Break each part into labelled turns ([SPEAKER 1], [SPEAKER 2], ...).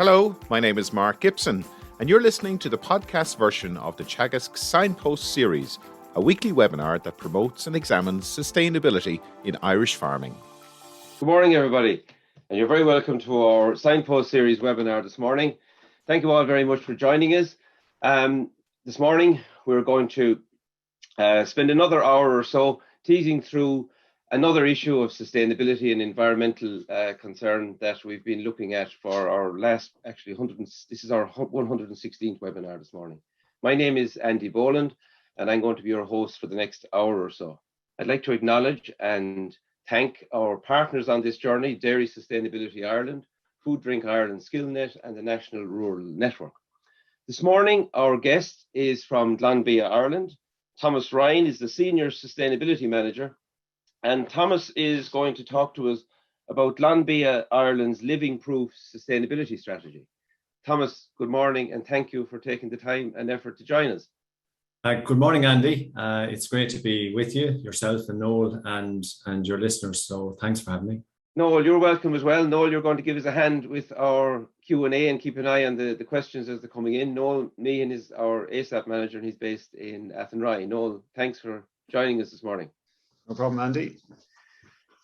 [SPEAKER 1] Hello, my name is Mark Gibson, and you're listening to the podcast version of the Teagasc Signpost Series, a weekly webinar that promotes and examines sustainability in Irish farming.
[SPEAKER 2] Good morning, everybody, and you're very welcome to our Signpost Series webinar this morning. Thank you all very much for joining us. This morning, we're going to spend another hour or so teasing through another issue of sustainability and environmental concern that we've been looking at for our last, this is our 116th webinar this morning. My name is Andy Boland, and I'm going to be your host for the next hour or so. I'd like to acknowledge and thank our partners on this journey, Dairy Sustainability Ireland, Food Drink Ireland SkillNet, and the National Rural Network. This morning, our guest is from Glanbia, Ireland. Thomas Ryan is the Senior Sustainability Manager, and Thomas is going to talk to us about Glanbia, Ireland's Living Proof Sustainability Strategy. Thomas, good morning, and thank you for taking the time and effort to join us.
[SPEAKER 3] Good morning, Andy. It's great to be with you, yourself and Noel and your listeners. So thanks for having me.
[SPEAKER 2] Noel, you're welcome as well. Noel, you're going to give us a hand with our Q&A and keep an eye on the questions as they're coming in. Noel Meehan is our ASSAP Manager, and he's based in Athenry. Noel, thanks for joining us this morning.
[SPEAKER 4] No problem, Andy.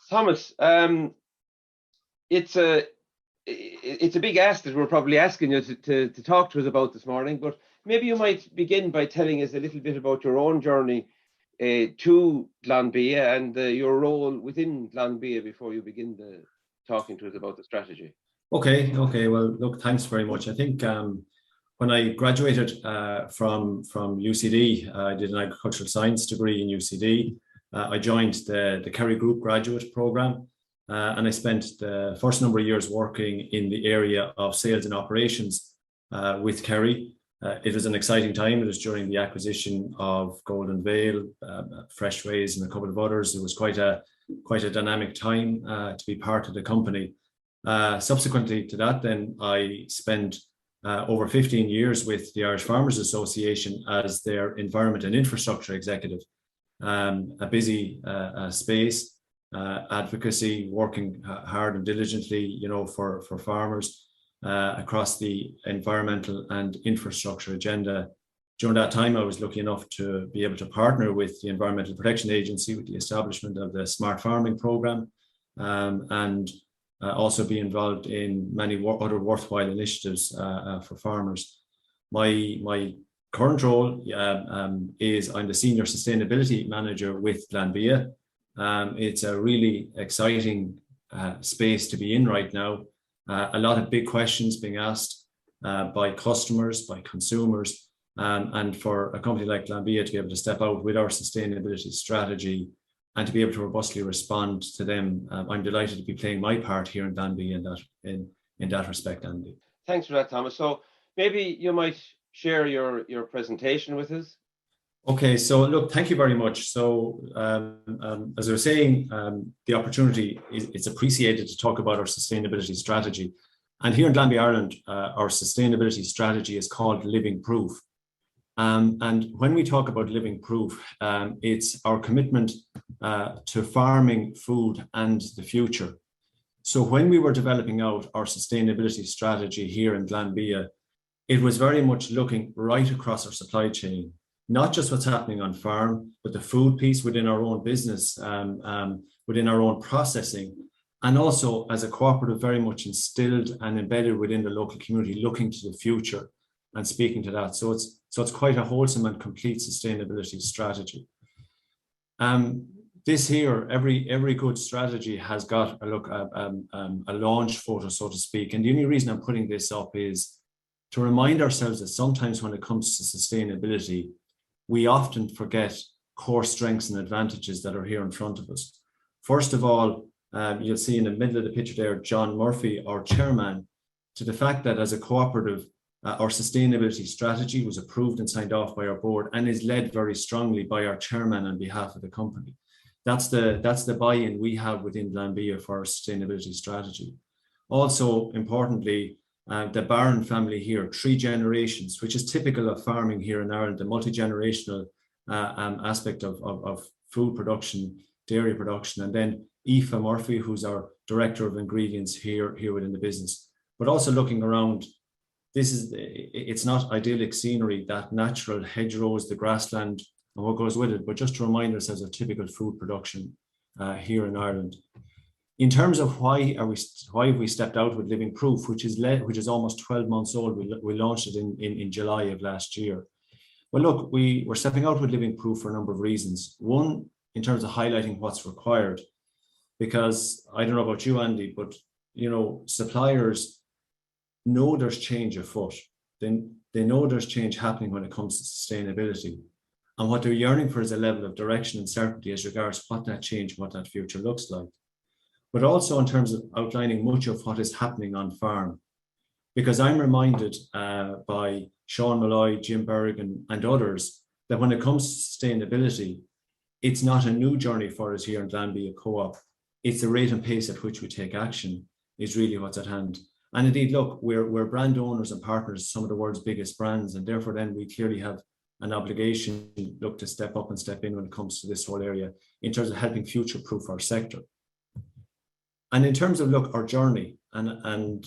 [SPEAKER 2] Thomas, it's a big ask that we're probably asking you to talk to us about this morning, but maybe you might begin by telling us a little bit about your own journey to Glanbia and your role within Glanbia before you begin talking to us about the strategy.
[SPEAKER 3] Okay. Well, look, thanks very much. I think when I graduated from UCD, I did an agricultural science degree in UCD. I joined the Kerry Group graduate program, and I spent the first number of years working in the area of sales and operations with Kerry. It was an exciting time. It was during the acquisition of Golden Vale, Freshways, and a couple of others. It was quite a dynamic time to be part of the company. Subsequently to that, then I spent over 15 years with the Irish Farmers Association as their environment and infrastructure executive. A busy space, advocacy, working hard and diligently, for farmers. Across the environmental and infrastructure agenda. During that time, I was lucky enough to be able to partner with the Environmental Protection Agency with the establishment of the Smart Farming Programme, and also be involved in many other worthwhile initiatives for farmers. My current role is I'm the Senior Sustainability Manager with Glanbia. It's a really exciting space to be in right now. A lot of big questions being asked by customers, by consumers, and for a company like Glanbia to be able to step out with our sustainability strategy and to be able to robustly respond to them. I'm delighted to be playing my part here in Glanbia in that respect, Andy.
[SPEAKER 2] Thanks for that, Thomas. So maybe you might share your presentation with us.
[SPEAKER 3] Okay, so look, thank you very much. So as I was saying, the opportunity, it's appreciated to talk about our sustainability strategy. And here in Glanbia, Ireland, our sustainability strategy is called Living Proof. And when we talk about Living Proof, it's our commitment to farming, food, and the future. So when we were developing out our sustainability strategy here in Glanbia, it was very much looking right across our supply chain. Not just what's happening on farm, but the food piece within our own business, within our own processing, and also as a cooperative very much instilled and embedded within the local community, looking to the future and speaking to that. So it's quite a wholesome and complete sustainability strategy. This here, every good strategy has got a launch photo, so to speak. And the only reason I'm putting this up is to remind ourselves that sometimes when it comes to sustainability, we often forget core strengths and advantages that are here in front of us. First of all, you'll see in the middle of the picture there, John Murphy, our chairman, to the fact that as a cooperative, our sustainability strategy was approved and signed off by our board and is led very strongly by our chairman on behalf of the company. That's the buy-in we have within Glanbia for our sustainability strategy. Also, importantly, the Barron family here, 3 generations, which is typical of farming here in Ireland, the multi-generational aspect of food production, dairy production, and then Aoife Murphy, who's our Director of Ingredients here within the business. but also looking around. It's not idyllic scenery, that natural hedgerows, the grassland, and what goes with it, but just to remind ourselves of typical food production here in Ireland. In terms of why have we stepped out with Living Proof, which is almost 12 months old. We launched it in July of last year. Well, look, we're stepping out with Living Proof for a number of reasons. One, in terms of highlighting what's required, because I don't know about you, Andy, but suppliers know there's change afoot. They know there's change happening when it comes to sustainability. And what they're yearning for is a level of direction and certainty as regards what that change, what that future looks like. But also in terms of outlining much of what is happening on farm. Because I'm reminded by Sean Malloy, Jim Berrigan, and others that when it comes to sustainability, it's not a new journey for us here in Glanbia Co-op. It's the rate and pace at which we take action is really what's at hand. And indeed, look, we're brand owners and partners of some of the world's biggest brands, and therefore then we clearly have an obligation, look, to step up and step in when it comes to this whole area in terms of helping future-proof our sector. And in terms of, look, our journey and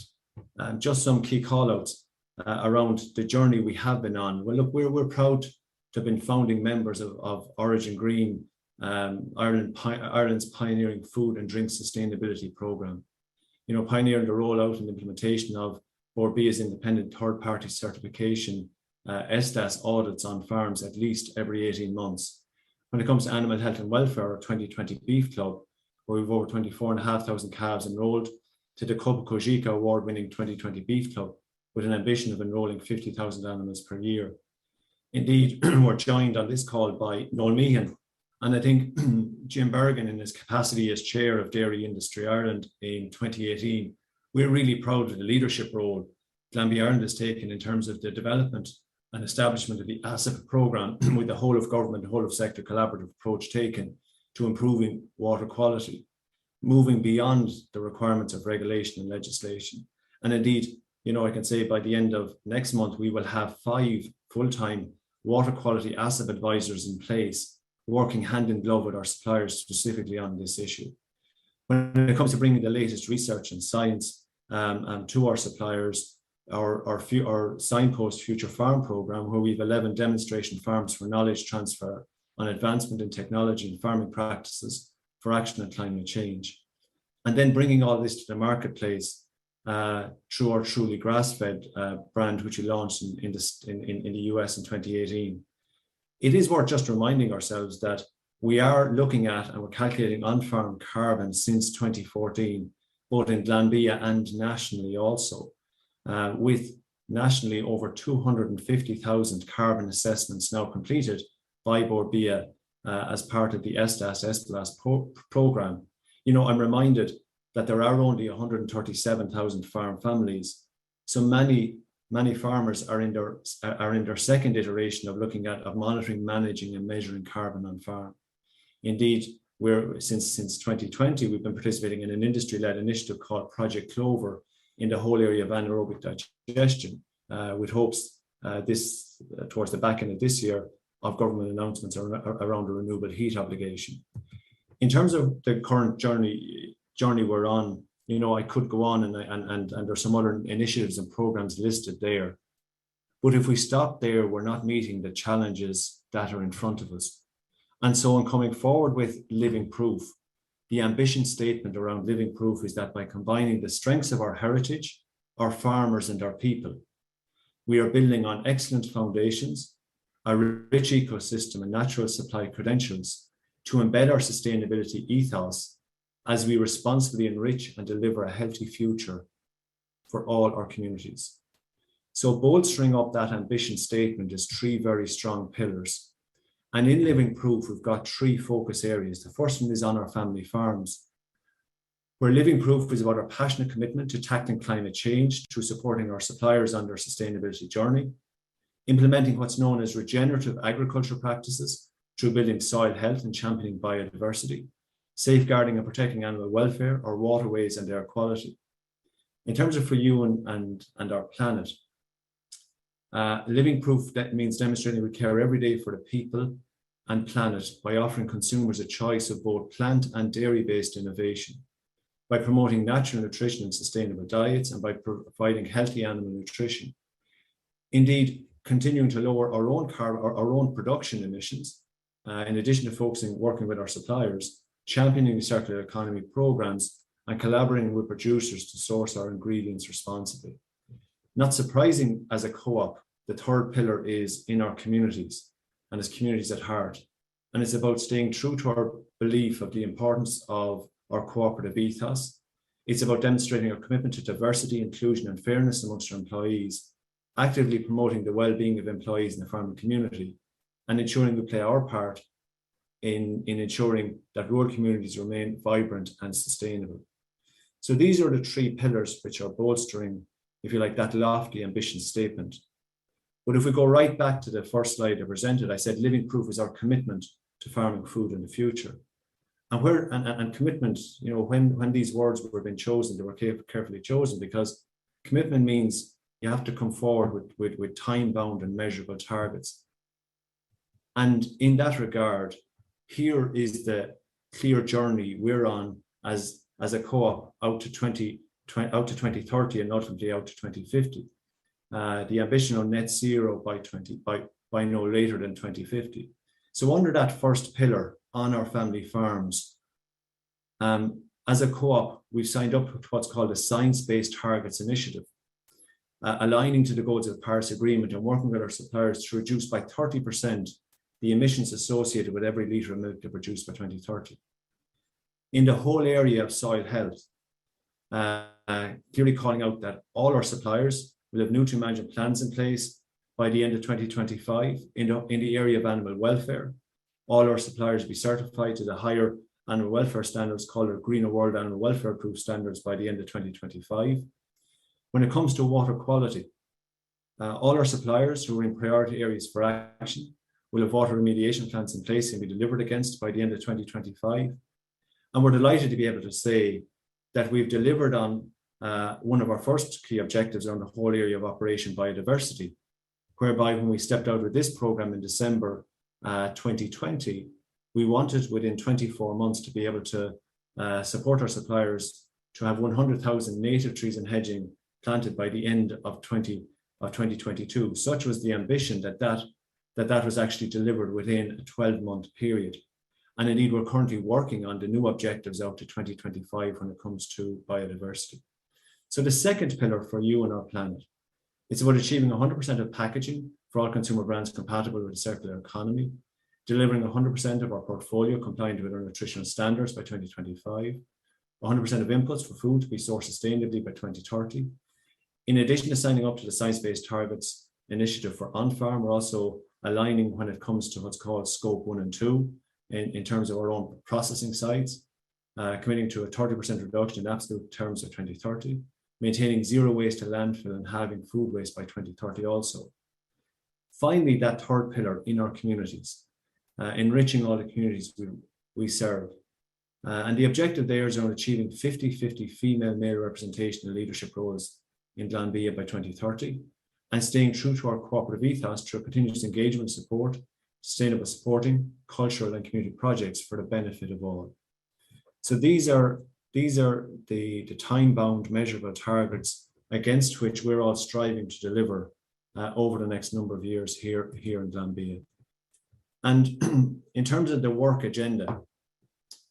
[SPEAKER 3] just some key call-outs around the journey we have been on. Well, look, we're proud to have been founding members of Origin Green, Ireland's pioneering food and drink sustainability programme. Pioneering the rollout and implementation of Borbia's independent third-party certification, ASSAP audits on farms at least every 18 months. When it comes to animal health and welfare, our 2020 Beef Club, where we've over 24,500 calves enrolled, to the Copa Cogeca award-winning 2020 Beef Club, with an ambition of enrolling 50,000 animals per year. Indeed, we're joined on this call by Noel Meehan, and I think Jim Berrigan, in his capacity as chair of Dairy Industry Ireland in 2018, we're really proud of the leadership role Glanbia Ireland has taken in terms of the development and establishment of the ASSAP programme with the whole of government, whole of sector collaborative approach taken to improving water quality, moving beyond the requirements of regulation and legislation. And indeed, I can say by the end of next month, we will have 5 full-time water quality ASSAP advisors in place, working hand in glove with our suppliers specifically on this issue. When it comes to bringing the latest research and science to our suppliers, our Signpost Future Farm programme, where we have 11 demonstration farms for knowledge transfer on advancement in technology and farming practices for action on climate change. And then bringing all this to the marketplace through our truly grass-fed brand, which we launched in the US in 2018. It is worth just reminding ourselves that we are looking at and we're calculating on-farm carbon since 2014, both in Glanbia and nationally also, with nationally over 250,000 carbon assessments now completed by Borbiya as part of the ASSAP programme. I'm reminded that there are only 137,000 farm families. So many farmers are in their second iteration of looking at monitoring, managing and measuring carbon on farm. Indeed, since 2020, we've been participating in an industry-led initiative called Project Clover in the whole area of anaerobic digestion, with hopes towards the back end of this year of government announcements around a renewable heat obligation. In terms of the current journey we're on, I could go on and there's some other initiatives and programs listed there. But if we stop there, we're not meeting the challenges that are in front of us. And so in coming forward with Living Proof, the ambition statement around Living Proof is that by combining the strengths of our heritage, our farmers and our people, we are building on excellent foundations, a rich ecosystem and natural supply credentials to embed our sustainability ethos as we responsibly enrich and deliver a healthy future for all our communities. So bolstering up that ambition statement is 3 very strong pillars. And in Living Proof, we've got 3 focus areas. The first one is on our family farms, where Living Proof is about our passionate commitment to tackling climate change through supporting our suppliers on their sustainability journey, implementing what's known as regenerative agriculture practices through building soil health and championing biodiversity, safeguarding and protecting animal welfare, our waterways and air quality. In terms of for you and our planet, Living Proof, that means demonstrating we care every day for the people and planet by offering consumers a choice of both plant and dairy-based innovation. by promoting natural nutrition and sustainable diets, and by providing healthy animal nutrition. Indeed, continuing to lower our own production emissions, in addition to working with our suppliers, championing the circular economy programs, and collaborating with producers to source our ingredients responsibly. Not surprising, as a co-op, the third pillar is in our communities, and it's communities at heart. And it's about staying true to our belief of the importance of our cooperative ethos. It's about demonstrating our commitment to diversity, inclusion, and fairness amongst our employees, actively promoting the well-being of employees in the farming community, and ensuring we play our part in ensuring that rural communities remain vibrant and sustainable. So these are the three pillars which are bolstering, if you like, that lofty ambition statement. But if we go right back to the first slide I presented, I said living proof is our commitment to farming food in the future. And commitment, when these words were being chosen, they were carefully chosen, because commitment means you have to come forward with time-bound and measurable targets. And in that regard, here is the clear journey we're on as a co-op out to 2030 and ultimately out to 2050. The ambition on net zero by no later than 2050. So under that first pillar, on our family farms, as a co-op, we've signed up to what's called a Science-Based Targets Initiative, aligning to the goals of the Paris Agreement and working with our suppliers to reduce by 30% the emissions associated with every litre of milk they produce by 2030. In the whole area of soil health, clearly calling out that all our suppliers will have nutrient management plans in place by the end of 2025. In the area of animal welfare, all our suppliers will be certified to the higher animal welfare standards called our Greener World Animal Welfare Approved Standards by the end of 2025. When it comes to water quality, all our suppliers who are in priority areas for action will have water remediation plans in place and be delivered against by the end of 2025. And we're delighted to be able to say that we've delivered on one of our first key objectives on the whole area of operation biodiversity, whereby when we stepped out with this program in December 2020, we wanted within 24 months to be able to support our suppliers to have 100,000 native trees and hedging planted by the end of 2022. Such was the ambition that was actually delivered within a 12-month period. And indeed, we're currently working on the new objectives out to 2025 when it comes to biodiversity. So the second pillar for you and our planet, it's about achieving 100% of packaging for all consumer brands compatible with the circular economy, delivering 100% of our portfolio compliant with our nutritional standards by 2025, 100% of inputs for food to be sourced sustainably by 2030. In addition to signing up to the Science-Based Targets Initiative for on-farm, we're also aligning when it comes to what's called Scope 1 and 2 in terms of our own processing sites, committing to a 30% reduction in absolute terms by 2030, maintaining zero waste to landfill and halving food waste by 2030 also. Finally, that third pillar in our communities, enriching all the communities we serve. And the objective there is on achieving 50-50 female-male representation in leadership roles in Glanbia by 2030, and staying true to our cooperative ethos through continuous engagement support, sustainable supporting, cultural and community projects for the benefit of all. So these are the time-bound measurable targets against which we're all striving to deliver over the next number of years here in Glanbia. And in terms of the work agenda,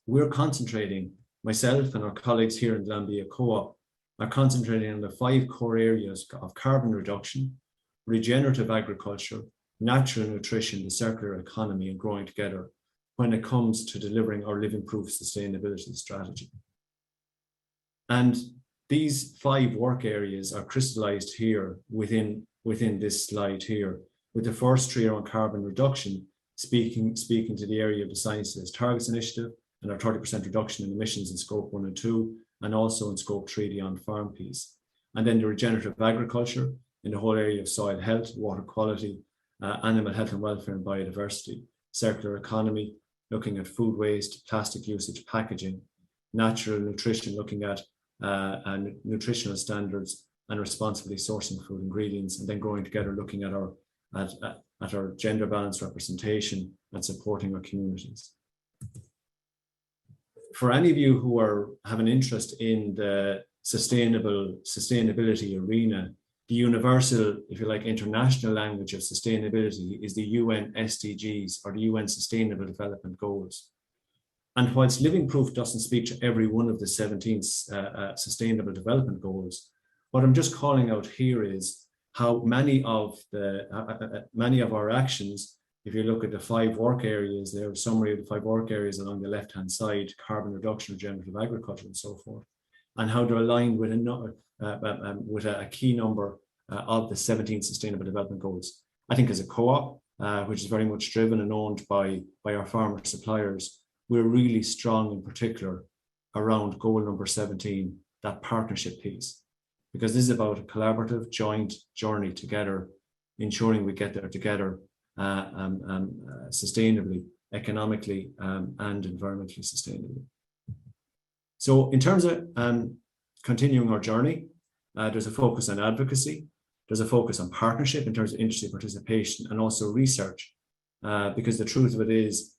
[SPEAKER 3] we're concentrating, myself and our colleagues here in Glanbia Co-op are concentrating on the 5 core areas of carbon reduction, regenerative agriculture, natural nutrition, the circular economy, and growing together when it comes to delivering our living proof sustainability strategy. And these 5 work areas are crystallized here within this slide here, with the first 3 on carbon reduction, speaking to the area of the Science-Based Targets Initiative and our 30% reduction in emissions in Scope 1 and 2, and also in Scope 3, the on-farm piece. And then the regenerative agriculture in the whole area of soil health, water quality, animal health and welfare and biodiversity, circular economy, looking at food waste, plastic usage, packaging, natural nutrition, looking at nutritional standards and responsibly sourcing food ingredients, and then growing together, looking at our gender balanced representation and supporting our communities. for any of you who have an interest in the sustainability arena, the universal, if you like, international language of sustainability is the UN SDGs, or the UN Sustainable Development Goals. And whilst Living Proof doesn't speak to every one of the 17 Sustainable Development Goals, what I'm just calling out here is how many of our actions, if you look at the 5 work areas, there, a summary of the 5 work areas along the left-hand side, carbon reduction, regenerative agriculture, and so forth, and how they're aligned with a key number of the 17 Sustainable Development Goals. I think as a co-op, which is very much driven and owned by our farmer suppliers, we're really strong in particular around goal number 17, that partnership piece, because this is about a collaborative, joint journey together, ensuring we get there together sustainably, economically, and environmentally sustainably. So in terms of continuing our journey, there's a focus on advocacy, there's a focus on partnership in terms of industry participation, and also research, because the truth of it is,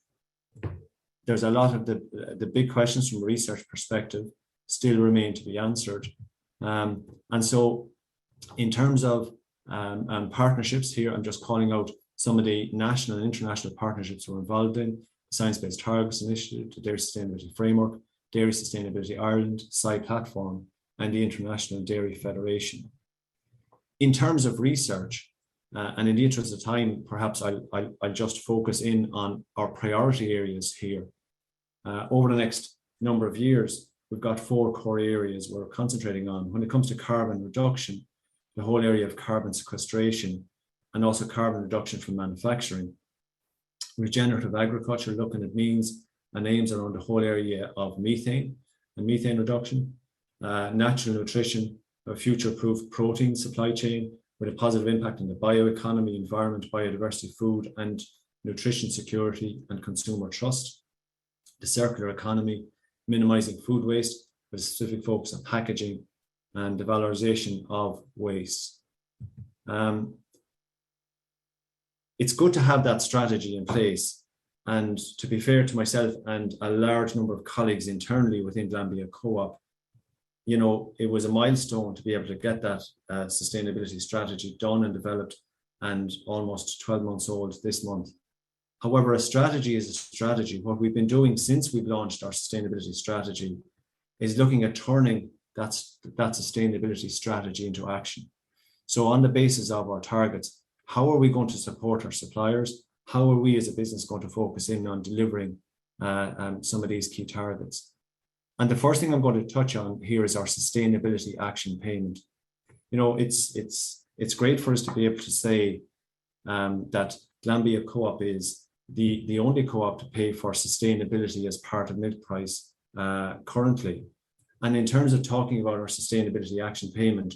[SPEAKER 3] there's a lot of the big questions from a research perspective still remain to be answered. And so in terms of partnerships here, I'm just calling out some of the national and international partnerships we're involved in: the Science-Based Targets Initiative, the Dairy Sustainability Framework, Dairy Sustainability Ireland, SCI Platform, and the International Dairy Federation. In terms of research, and in the interest of time, perhaps I'll just focus in on our priority areas here. Over the next number of years, we've got 4 core areas we're concentrating on. When it comes to carbon reduction, the whole area of carbon sequestration, and also carbon reduction from manufacturing. Regenerative agriculture, looking at means and aims around the whole area of methane and methane reduction. Natural nutrition, a future-proof protein supply chain with a positive impact on the bioeconomy, environment, biodiversity, food and nutrition security, and consumer trust. The circular economy, minimizing food waste with a specific focus on packaging and the valorization of waste. It's good to have that strategy in place. And to be fair to myself and a large number of colleagues internally within Glanbia Co-op, you know, it was a milestone to be able to get that sustainability strategy done and developed, and almost 12 months old this month. However, a strategy is a strategy. What we've been doing since we've launched our sustainability strategy is looking at turning that sustainability strategy into action. So on the basis of our targets, how are we going to support our suppliers? How are we as a business going to focus in on delivering some of these key targets? And the first thing I'm going to touch on here is our sustainability action payment. You know, it's great for us to be able to say that Glanbia Co-op is the only co-op to pay for sustainability as part of milk price currently. And in terms of talking about our sustainability action payment,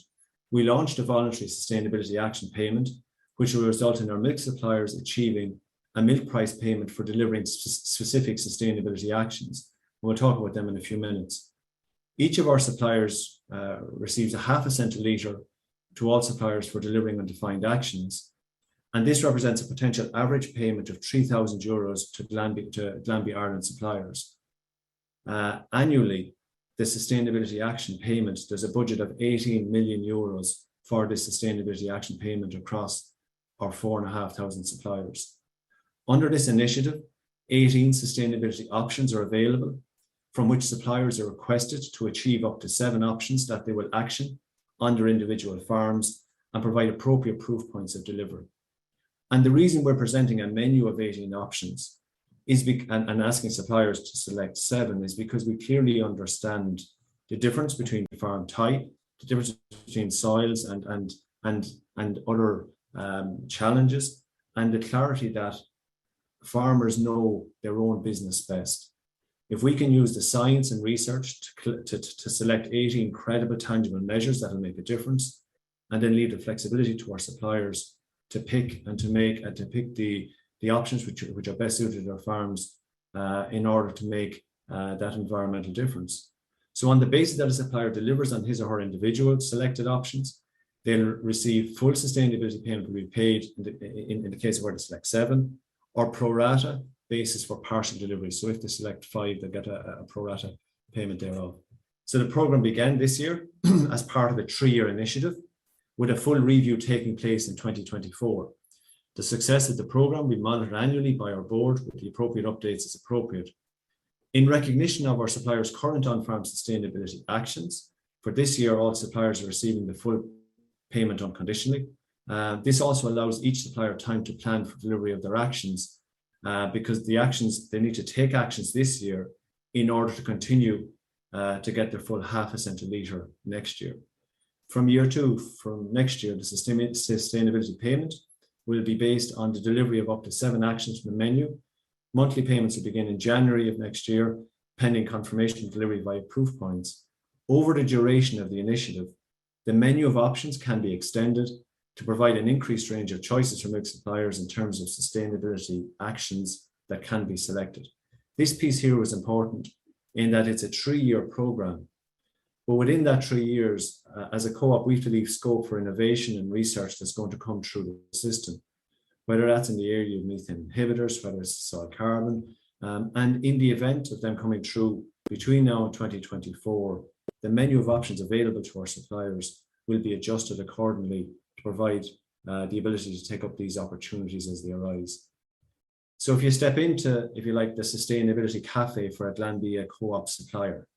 [SPEAKER 3] we launched a voluntary sustainability action payment, which will result in our milk suppliers achieving a milk price payment for delivering specific sustainability actions. We'll talk about them in a few minutes. Each of our suppliers receives a ½ cent a litre to all suppliers for delivering on defined actions. And this represents a potential average payment of €3,000 to Glanbia Ireland suppliers. Annually, the sustainability action payment, there's a budget of €18 million for this sustainability action payment across our 4,500 suppliers. Under this initiative, 18 sustainability options are available, from which suppliers are requested to achieve up to 7 options that they will action on their individual farms and provide appropriate proof points of delivery. And the reason we're presenting a menu of 18 options and asking suppliers to select 7 is because we clearly understand the difference between farm type, the difference between soils and other challenges, and the clarity that farmers know their own business best. If we can use the science and research to select 18 credible, tangible measures that will make a difference, and then leave the flexibility to our suppliers to pick the options which are best suited to their farms in order to make that environmental difference. So on the basis that a supplier delivers on his or her individual selected options, they'll receive full sustainability payment will be paid in the case of where they select 7, or pro rata basis for partial delivery. So if they select 5, they get a pro rata payment thereof. So the program began this year as part of a 3-year initiative, with a full review taking place in 2024. The success of the program will be monitored annually by our board with the appropriate updates as appropriate. In recognition of our suppliers' current on-farm sustainability actions, for this year, all suppliers are receiving the full payment unconditionally. This also allows each supplier time to plan for delivery of their actions, because they need to take actions this year in order to continue to get their full ½ cent a litre next year. From year 2, from next year, the sustainability payment will be based on the delivery of up to 7 actions from the menu. Monthly payments will begin in January of next year, pending confirmation of delivery via proof points. Over the duration of the initiative, the menu of options can be extended to provide an increased range of choices for milk suppliers in terms of sustainability actions that can be selected. This piece here was important in that it's a 3-year program. But within that 3 years, as a co-op, we have to leave scope for innovation and research that's going to come through the system, whether that's in the area of methane inhibitors, whether it's soil carbon, and in the event of them coming through between now and 2024, the menu of options available to our suppliers will be adjusted accordingly to provide the ability to take up these opportunities as they arise. So if you step into, if you like, the Sustainability Cafe for a Glanbia co-op supplier,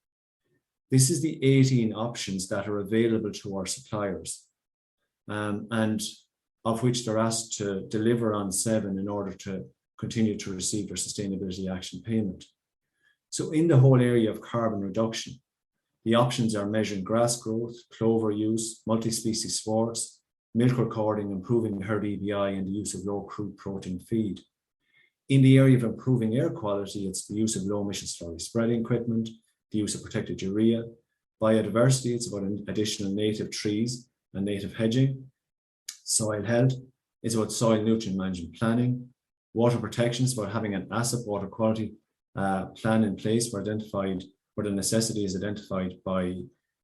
[SPEAKER 3] this is the 18 options that are available to our suppliers, and of which they're asked to deliver on 7 in order to continue to receive their sustainability action payment. So in the whole area of carbon reduction, the options are measuring grass growth, clover use, multi-species swarts, milk recording, improving herd EBI, and the use of low crude protein feed. In the area of improving air quality, it's the use of low emission slurry spreading equipment, the use of protected urea. Biodiversity, it's about additional native trees and native hedging. Soil health, it's about soil nutrient management planning. Water protection is about having an ASSAP water quality plan in place where the necessity is identified by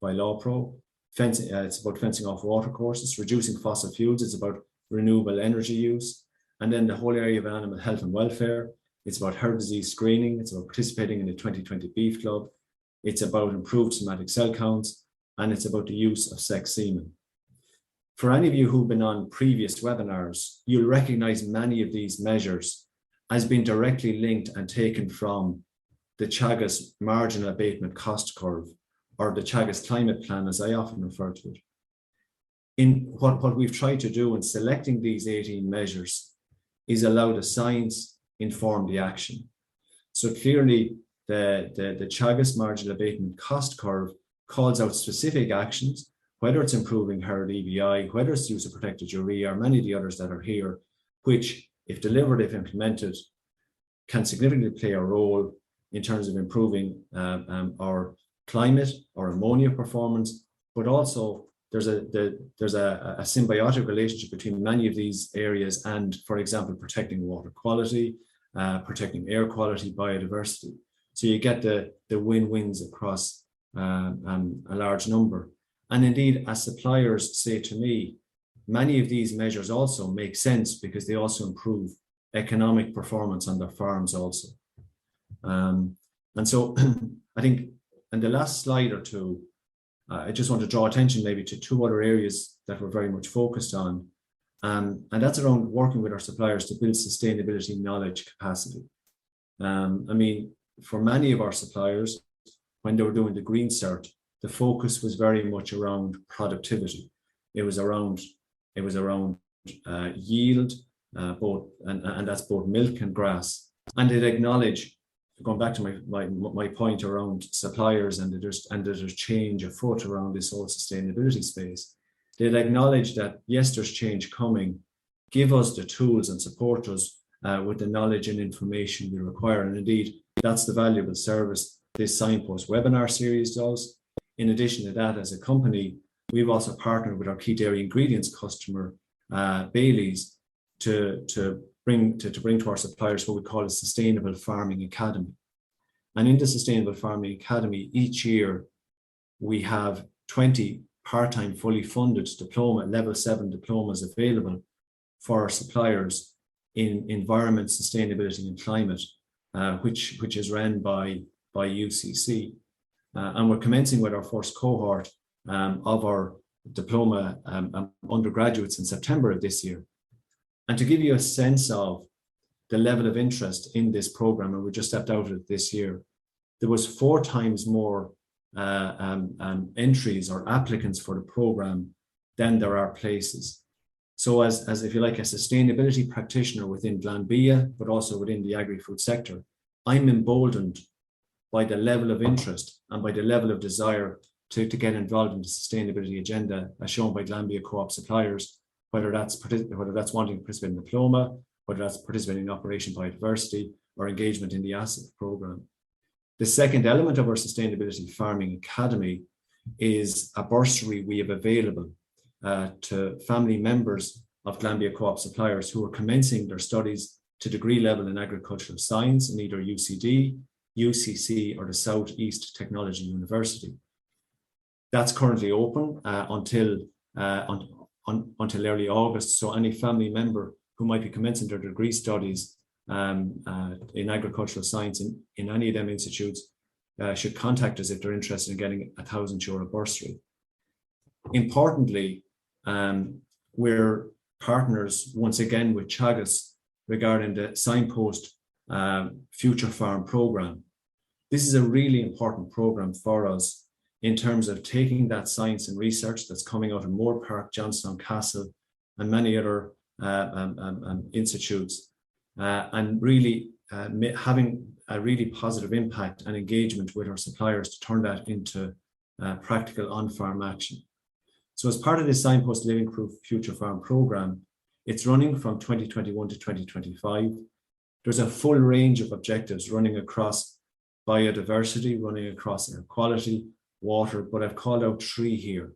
[SPEAKER 3] LawPro. Fencing, it's about fencing off water courses. Reducing fossil fuels, it's about renewable energy use. And then the whole area of animal health and welfare, it's about herd disease screening, it's about participating in the 2020 Beef Club, it's about improved somatic cell counts, and it's about the use of sex semen. For any of you who've been on previous webinars, you'll recognize many of these measures as being directly linked and taken from the Teagasc Marginal Abatement Cost Curve, or the Teagasc Climate Plan, as I often refer to it. In what we've tried to do in selecting these 18 measures is allow the science inform the action. So clearly, the Teagasc Marginal Abatement Cost Curve calls out specific actions, whether it's improving herd EBI, whether it's use of protected urea, or many of the others that are here, which, if delivered, if implemented, can significantly play a role in terms of improving our climate or ammonia performance, but also there's a symbiotic relationship between many of these areas and, for example, protecting water quality, protecting air quality, biodiversity. So you get the win-wins across a large number. And indeed, as suppliers say to me, many of these measures also make sense because they also improve economic performance on their farms also. And so I think in the last slide or two, I just want to draw attention maybe to 2 other areas that we're very much focused on. And that's around working with our suppliers to build sustainability knowledge capacity. I mean, for many of our suppliers, when they were doing the Green Cert, the focus was very much around productivity. It was around yield, and that's both milk and grass. And they'd acknowledge, going back to my point around suppliers and there's change afoot around this whole sustainability space, they'd acknowledge that yes, there's change coming. Give us the tools and support us with the knowledge and information we require. And indeed, that's the valuable service this Signpost webinar series does. In addition to that, as a company, we've also partnered with our key dairy ingredients customer, Bailey's, to bring to our suppliers what we call a Sustainable Farming Academy. And in the Sustainable Farming Academy, each year we have 20 part-time fully funded level 7 diplomas available for our suppliers in environment, sustainability and climate which is run by UCC. And we're commencing with our first cohort of our diploma undergraduates in September of this year. And to give you a sense of the level of interest in this program, and we just stepped out of it this year, there was 4 times more entries or applicants for the program than there are places. So as if you like, a sustainability practitioner within Glanbia, but also within the agri-food sector, I'm emboldened by the level of interest and by the level of desire to get involved in the sustainability agenda as shown by Glanbia co-op suppliers, whether that's wanting to participate in diploma, whether that's participating in Operation Biodiversity or engagement in the ASSAP program. The second element of our Sustainability Farming Academy is a bursary we have available to family members of Glanbia co-op suppliers who are commencing their studies to degree level in agricultural science in either UCD, UCC or the South East Technology University. That's currently open until early August, so any family member who might be commencing their degree studies in agricultural science in any of them institutes should contact us if they're interested in getting a €1,000 bursary. Importantly, we're partners once again with Teagasc regarding the Signpost Future Farm program. This is a really important program for us in terms of taking that science and research that's coming out of Moore Park, Johnstown Castle, and many other institutes, and really having a really positive impact and engagement with our suppliers to turn that into practical on-farm action. So as part of this Signpost Living Proof Future Farm program, it's running from 2021 to 2025. There's a full range of objectives running across biodiversity, running across air quality, water, but I've called out 3 here.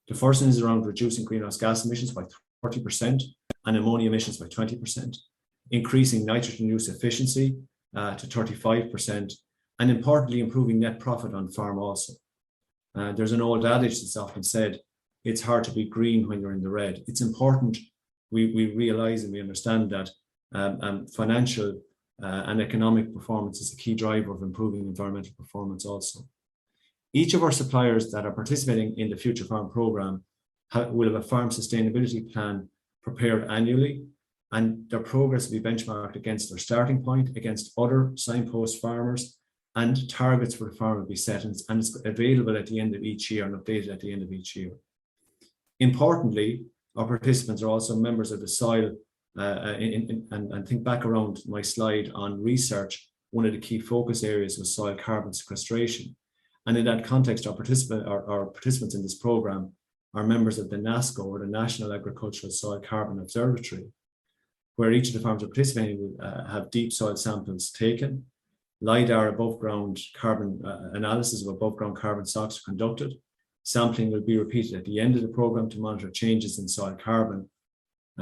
[SPEAKER 3] The first one is around reducing greenhouse gas emissions by 30% and ammonia emissions by 20%, increasing nitrogen use efficiency to 35%, and importantly, improving net profit on farm also. There's an old adage that's often said, it's hard to be green when you're in the red. It's important we realize and we understand that financial and economic performance is a key driver of improving environmental performance also. Each of our suppliers that are participating in the Future Farm program will have a farm sustainability plan prepared annually, and their progress will be benchmarked against their starting point, against other signpost farmers, and targets for the farm will be set, and it's available at the end of each year and updated at the end of each year. Importantly, our participants are also members of the soil, and think back around my slide on research, one of the key focus areas was soil carbon sequestration. And in that context, our participants in this program are members of the NASCO, or the National Agricultural Soil Carbon Observatory, where each of the farms are participating will have deep soil samples taken. LIDAR above ground carbon analysis of above ground carbon stocks are conducted. Sampling will be repeated at the end of the program to monitor changes in soil carbon.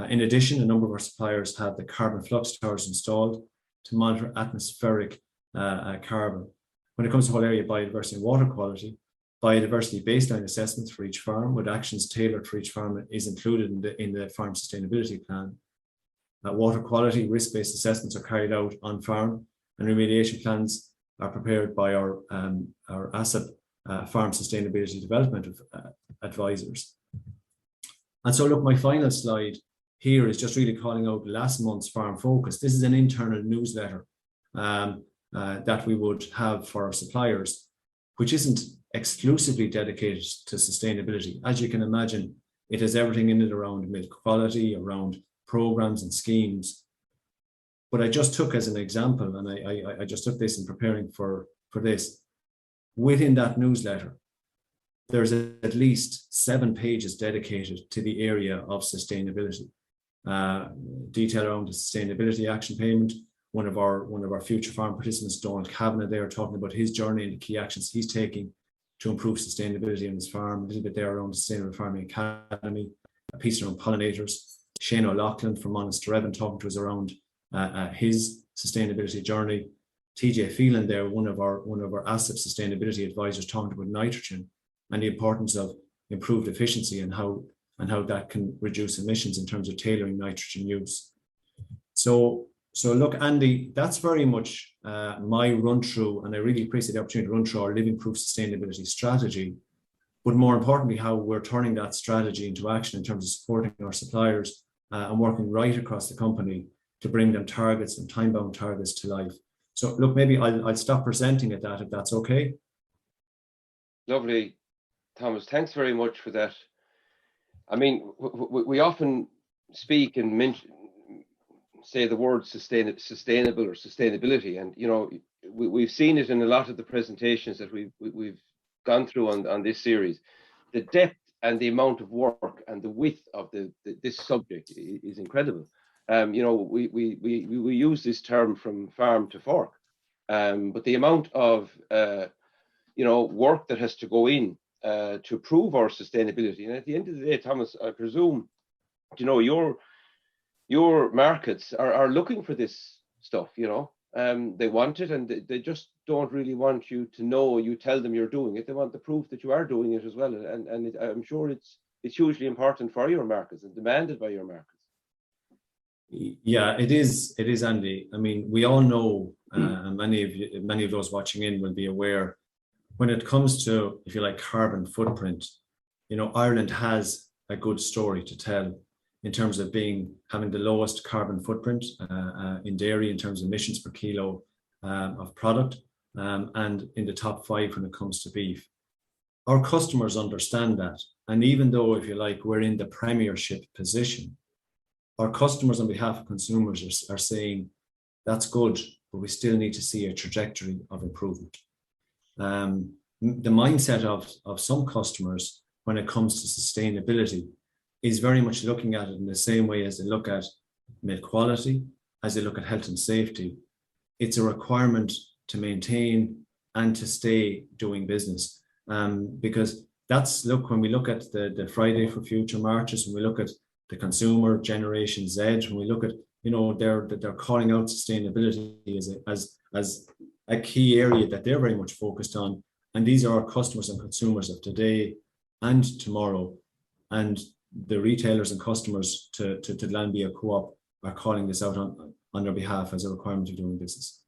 [SPEAKER 3] In addition, a number of our suppliers have the carbon flux towers installed to monitor atmospheric carbon. When it comes to whole area biodiversity and water quality, biodiversity baseline assessments for each farm with actions tailored for each farm is included in the farm sustainability plan. Water quality risk-based assessments are carried out on farm, and remediation plans are prepared by our ASSAP Farm Sustainability Development advisors. And so look, my final slide here is just really calling out last month's Farm Focus. This is an internal newsletter that we would have for our suppliers, which isn't exclusively dedicated to sustainability. As you can imagine, it has everything in it around milk quality, around programs and schemes. But I just took as an example, and I just took this in preparing for this. Within that newsletter, there's at least 7 pages dedicated to the area of sustainability. Detail around the sustainability action payment. One of our future farm participants, Donald Kavanagh, there talking about his journey and the key actions he's taking to improve sustainability on his farm. A little bit there around the Sustainable Farming Academy, a piece around pollinators. Shane O'Loughlin from Monasterevin talking to us around his sustainability journey. TJ Phelan there, one of our ASSAP sustainability advisors, talking about nitrogen and the importance of improved efficiency and how that can reduce emissions in terms of tailoring nitrogen use. So So look, Andy, that's very much my run through, and I really appreciate the opportunity to run through our living proof sustainability strategy, but more importantly, how we're turning that strategy into action in terms of supporting our suppliers and working right across the company to bring them targets and time-bound targets to life. So look, maybe I'll stop presenting at that, if that's okay.
[SPEAKER 2] Lovely, Thomas. Thanks very much for that. I mean, we often speak and say the word sustainable or sustainability, and you know, we've seen it in a lot of the presentations that we've gone through on this series. The depth and the amount of work and the width of this subject is incredible. You know, we use this term from farm to fork, but the amount of you know, work that has to go in to prove our sustainability. And at the end of the day, Thomas, I presume, you know, your markets are looking for this stuff, you know. They want it, and they just don't really want you to know, you tell them you're doing it. They want the proof that you are doing it as well. And I'm sure it's hugely important for your markets and demanded by your markets.
[SPEAKER 3] Yeah, it is, Andy. I mean, we all know, and many of those watching in will be aware, when it comes to, if you like, carbon footprint, you know, Ireland has a good story to tell in terms of having the lowest carbon footprint in dairy in terms of emissions per kilo of product, and in the top 5 when it comes to beef. Our customers understand that, and even though, if you like, we're in the premiership position, our customers on behalf of consumers are saying that's good, but we still need to see a trajectory of improvement. The mindset of some customers when it comes to sustainability is very much looking at it in the same way as they look at milk quality, as they look at health and safety. It's a requirement to maintain and to stay doing business. Because that's, look, when we look at the Friday for Future marches, when we look at the consumer Generation Z, when we look at, you know, they're calling out sustainability as a key area that they're very much focused on. And these are our customers and consumers of today and tomorrow. And the retailers and customers to Glanbia Co-op are calling this out on their behalf as a requirement of doing business.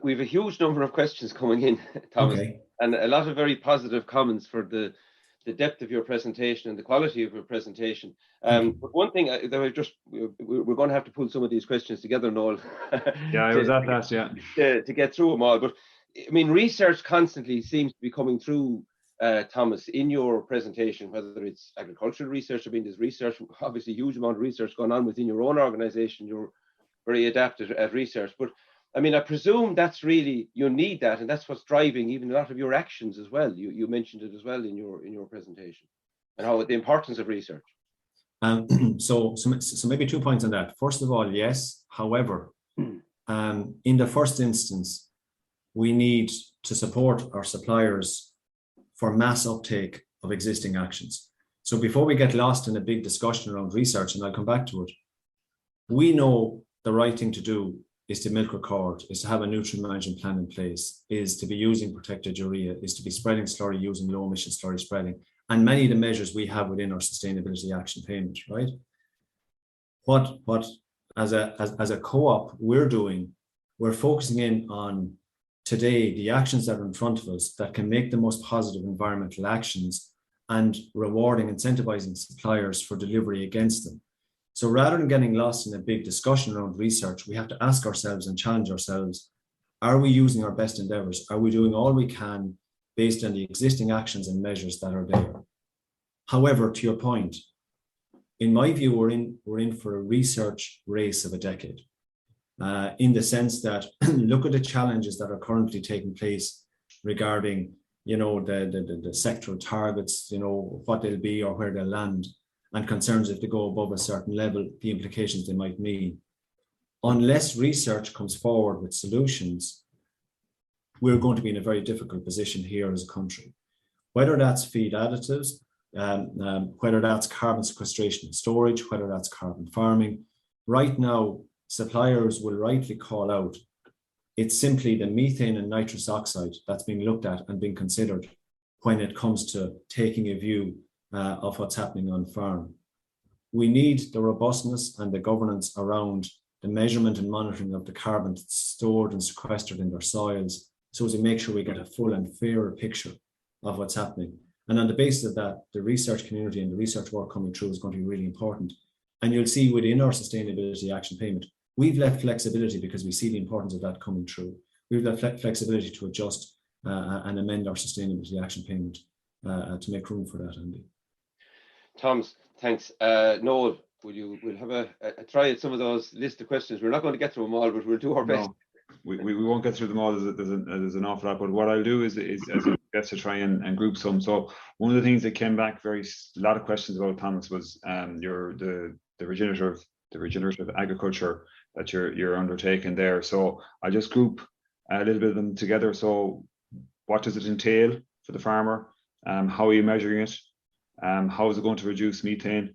[SPEAKER 2] We have a huge number of questions coming in, Thomas,
[SPEAKER 3] okay,
[SPEAKER 2] and a lot of very positive comments for the depth of your presentation and the quality of your presentation. But one thing that we're going to have to pull some of these questions together, Noel.
[SPEAKER 4] Yeah, I was at that, yeah.
[SPEAKER 2] To get through them all. But I mean, research constantly seems to be coming through, Thomas, in your presentation, whether it's agricultural research. I mean, there's research, obviously a huge amount of research going on within your own organization. You're very adept at research. But I mean, I presume that's really, you need that, and that's what's driving even a lot of your actions as well. You mentioned it as well in your presentation, and how the importance of research.
[SPEAKER 3] So maybe 2 points on that. First of all, yes. However, in the first instance, we need to support our suppliers for mass uptake of existing actions. So before we get lost in a big discussion around research, and I'll come back to it, we know the right thing to do is to milk record, is to have a nutrient management plan in place, is to be using protected urea, is to be spreading slurry using low emission slurry spreading, and many of the measures we have within our sustainability action payment, right? What as a co-op we're doing, we're focusing in on today the actions that are in front of us that can make the most positive environmental actions and rewarding, incentivizing suppliers for delivery against them. So rather than getting lost in a big discussion around research, we have to ask ourselves and challenge ourselves, are we using our best endeavors? Are we doing all we can based on the existing actions and measures that are there? However, to your point, in my view, we're in for a research race of a decade, in the sense that look at the challenges that are currently taking place regarding, you know, the sectoral targets, you know, what they'll be or where they'll land, and concerns if they go above a certain level, the implications they might mean. Unless research comes forward with solutions, we're going to be in a very difficult position here as a country. Whether that's feed additives, whether that's carbon sequestration and storage, whether that's carbon farming, right now, suppliers will rightly call out, it's simply the methane and nitrous oxide that's being looked at and being considered when it comes to taking a view of what's happening on farm. We need the robustness and the governance around the measurement and monitoring of the carbon stored and sequestered in their soils, so as to make sure we get a full and fairer picture of what's happening. And on the basis of that, the research community and the research work coming through is going to be really important. And you'll see within our sustainability action payment, we've left flexibility because we see the importance of that coming through. We've left flexibility to adjust and amend our sustainability action payment to make room for that, Andy.
[SPEAKER 2] Thomas, thanks. Noel, we'll have a try at some of those list of questions. We're not going to get through them all, but we'll do our best.
[SPEAKER 4] We won't get through them all. There's an awful lot, but what I'll do is as a guest to try and group some. So one of the things that came back a lot of questions about, Thomas, was the regenerative agriculture that you're undertaking there. So I'll just group a little bit of them together. So what does it entail for the farmer? How are you measuring it? How is it going to reduce methane?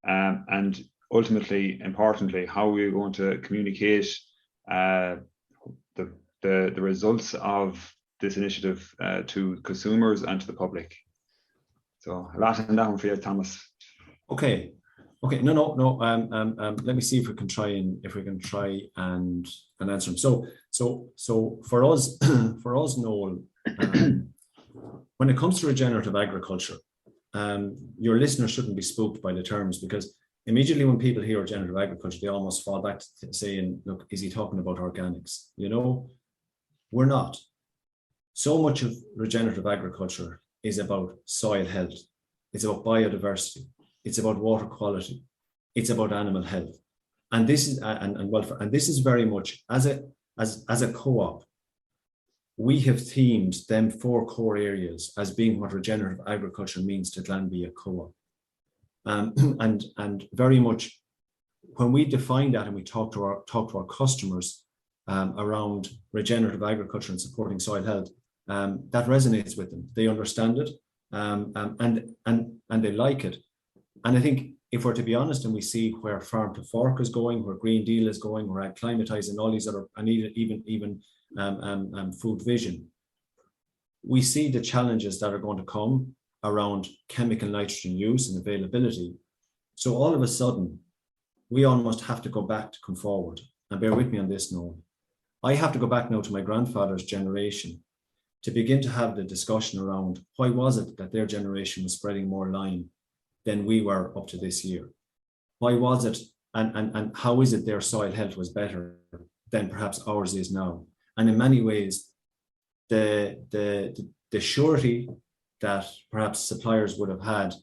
[SPEAKER 4] And ultimately, importantly, how are we going to communicate the results of this initiative to consumers and to the public? So a lot in that one for you, Thomas.
[SPEAKER 3] Okay. No. Let me see if we can try and answer them. So for us, Noel, when it comes to regenerative agriculture, your listeners shouldn't be spooked by the terms, because immediately when people hear regenerative agriculture, they almost fall back to saying, look, is he talking about organics? We're not. So much of regenerative agriculture is about soil health. It's about biodiversity. It's about water quality. It's about animal health. And this is and welfare. And this is very much as a co-op, we have themed them 4 core areas as being what regenerative agriculture means to Glanbia co-op. And very much when we define that and we talk to our customers around regenerative agriculture and supporting soil health, that resonates with them. They understand it, and they like it. And I think if we're to be honest, and we see where Farm to Fork is going, where Green Deal is going, where Acclimatize and all these other, and even Food Vision, we see the challenges that are going to come around chemical nitrogen use and availability. So all of a sudden, we almost have to go back to come forward. And bear with me on this, Noel. I have to go back now to my grandfather's generation to begin to have the discussion around why was it that their generation was spreading more lime than we were up to this year? Why was it, and how is it their soil health was better than perhaps ours is now? And in many ways, the surety that perhaps suppliers would have had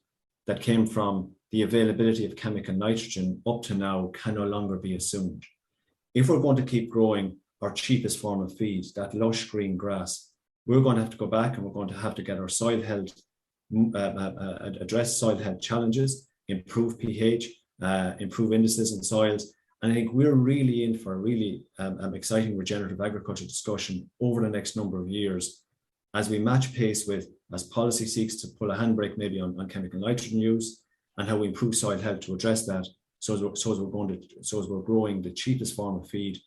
[SPEAKER 3] that came from the availability of chemical nitrogen up to now can no longer be assumed. If we're going to keep growing our cheapest form of feed, that lush green grass, we're going to have to go back and we're going to have to get our soil health, address soil health challenges, improve pH, improve indices in soils. And I think we're really in for a really exciting regenerative agriculture discussion over the next number of years as we match pace with, as policy seeks to pull a handbrake maybe on chemical nitrogen use, and how we improve soil health to address that, so as we're growing the cheapest form of feed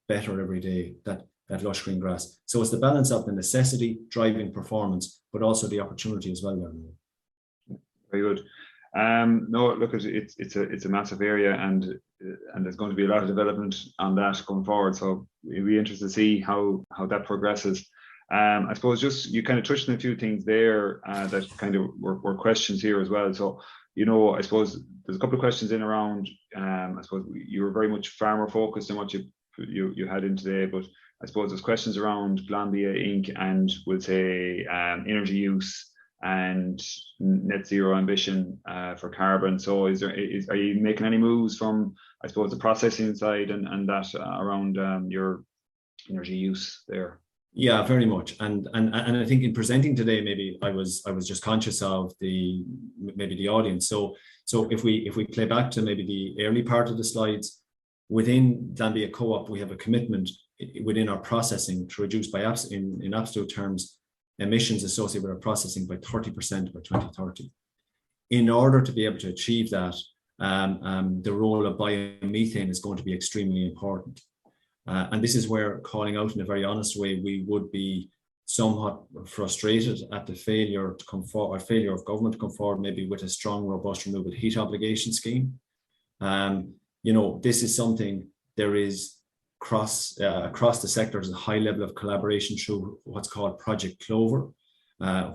[SPEAKER 3] better every day, that lush green grass. So it's the balance of the necessity driving performance, but also the opportunity as well there.
[SPEAKER 4] Very good. No, look, it's a massive area, and there's going to be a lot of development on that going forward. So we'll be interested to see how that progresses. I suppose just you kind of touched on a few things there that kind of were questions here as well. So, I suppose there's a couple of questions in around. I suppose you were very much farmer focused in what you had in today, but I suppose there's questions around Glanbia Inc. and we'll say energy use and net zero ambition for carbon. So are you making any moves from, I suppose, the processing side and that around your energy use there?
[SPEAKER 3] Yeah, very much. And I think in presenting today, maybe I was just conscious of the audience. So if we play back to maybe the early part of the slides, within Glanbia Co-op, we have a commitment within our processing to reduce in absolute terms emissions associated with our processing by 30% by 2030. In order to be able to achieve that, the role of biomethane is going to be extremely important. And this is where, calling out in a very honest way, we would be somewhat frustrated at the failure to come forward, or failure of government to come forward maybe with a strong, robust renewable heat obligation scheme. This is something there is across the sector is a high level of collaboration through what's called Project Clover,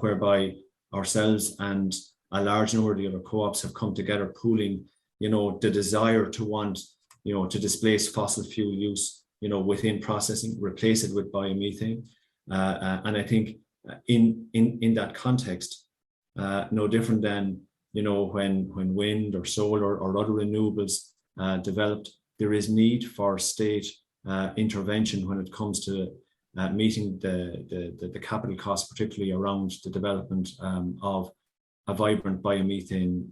[SPEAKER 3] whereby ourselves and a large number of the other co-ops have come together, pooling, the desire to want, to displace fossil fuel use, within processing, replace it with biomethane. And I think in that context, no different than, when wind or solar or other renewables developed, there is need for state intervention when it comes to meeting the capital costs, particularly around the development of a vibrant biomethane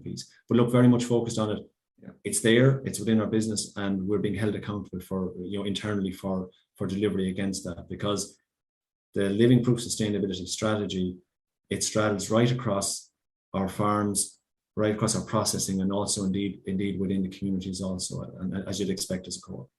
[SPEAKER 3] piece. But look, very much focused on it. Yeah. It's there, it's within our business, and we're being held accountable for, internally for delivery against that, because the Living Proof Sustainability Strategy, it straddles right across our farms, right across our processing, and also indeed within the communities also, and as you'd expect as a co-op.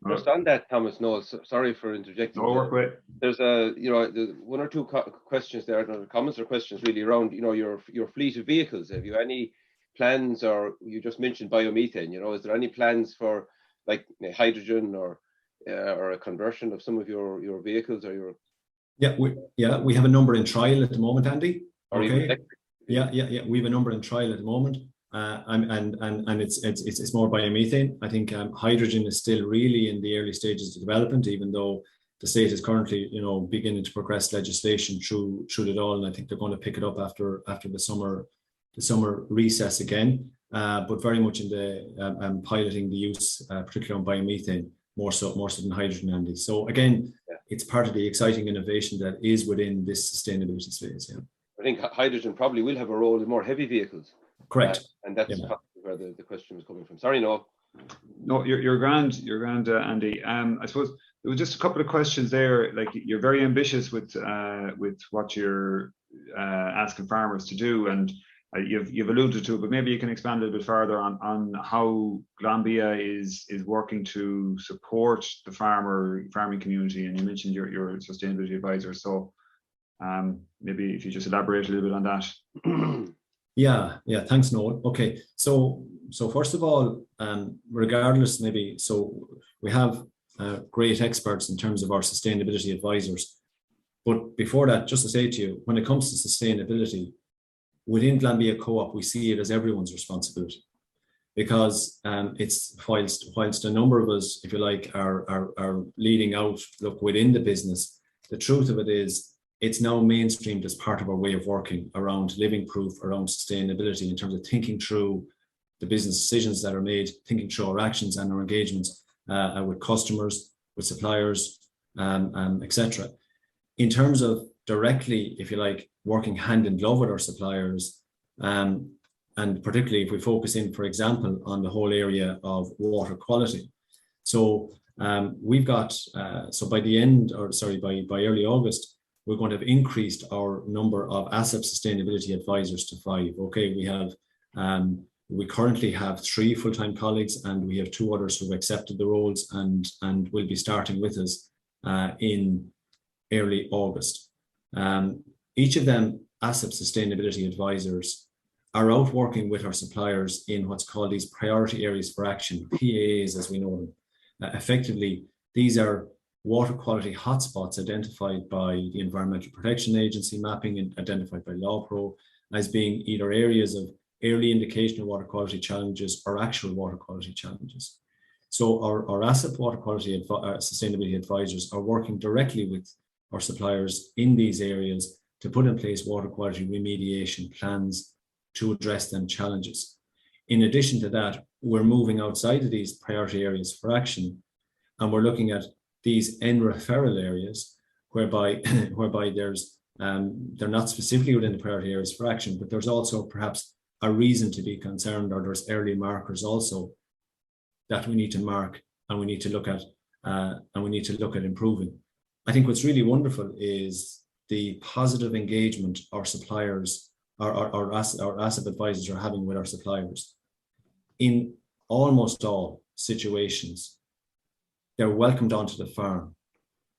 [SPEAKER 2] Just on that, Thomas, no, sorry for interjecting.
[SPEAKER 4] No, work with.
[SPEAKER 2] There's there's one or two questions there, comments or questions really around, your fleet of vehicles. Have you any plans, or you just mentioned biomethane, is there any plans for like hydrogen or a conversion of some of your vehicles or your?
[SPEAKER 3] We have a number in trial at the moment, Andy.
[SPEAKER 2] Okay.
[SPEAKER 3] Yeah. We have a number in trial at the moment. And it's more biomethane. I think hydrogen is still really in the early stages of development, even though the state is currently, beginning to progress legislation through it all, and I think they're going to pick it up after the summer recess again. But very much in the piloting the use, particularly on biomethane, more so than hydrogen, Andy. So again, it's part of the exciting innovation that is within this sustainability space. Yeah,
[SPEAKER 2] I think hydrogen probably will have a role in more heavy vehicles.
[SPEAKER 3] Correct.
[SPEAKER 2] And that's where the question was coming from. Sorry, Noel.
[SPEAKER 4] No, you're grand, Andy. I suppose there was just a couple of questions there. Like, you're very ambitious with what you're asking farmers to do, and you've alluded to it, but maybe you can expand a little bit further on how Glanbia is working to support the farming community. And you mentioned your sustainability advisor. So maybe if you just elaborate a little bit on that.
[SPEAKER 3] Yeah. Thanks, Noel. Okay, so first of all, regardless, so we have great experts in terms of our sustainability advisors. But before that, just to say to you, when it comes to sustainability, within Glanbia Co-op, we see it as everyone's responsibility, because it's whilst a number of us, if you like, are leading out, look, within the business, the truth of it is, it's now mainstreamed as part of our way of working around living proof, around sustainability, in terms of thinking through the business decisions that are made, thinking through our actions and our engagements with customers, with suppliers, etc. In terms of directly, if you like, working hand in glove with our suppliers, and particularly if we focus in, for example, on the whole area of water quality. So we've got, so by early August, we're going to have increased our number of ASSAP sustainability advisors to 5. Okay, we currently have 3 full-time colleagues, and we have 2 others who have accepted the roles and will be starting with us in early August. Each of them, ASSAP sustainability advisors, are out working with our suppliers in what's called these priority areas for action, PAAs as we know them. Effectively, these are water quality hotspots identified by the Environmental Protection Agency, mapping and identified by LawPro as being either areas of early indication of water quality challenges or actual water quality challenges. So our ASSAP water quality sustainability advisors are working directly with our suppliers in these areas to put in place water quality remediation plans to address them challenges. In addition to that, we're moving outside of these priority areas for action, and we're looking at these end referral areas whereby there's they're not specifically within the priority areas for action, but there's also perhaps a reason to be concerned, or there's early markers also that we need to mark and we need to look at improving. I think what's really wonderful is the positive engagement our suppliers, our ASSAP advisors are having with our suppliers. In almost all situations, they're welcomed onto the farm,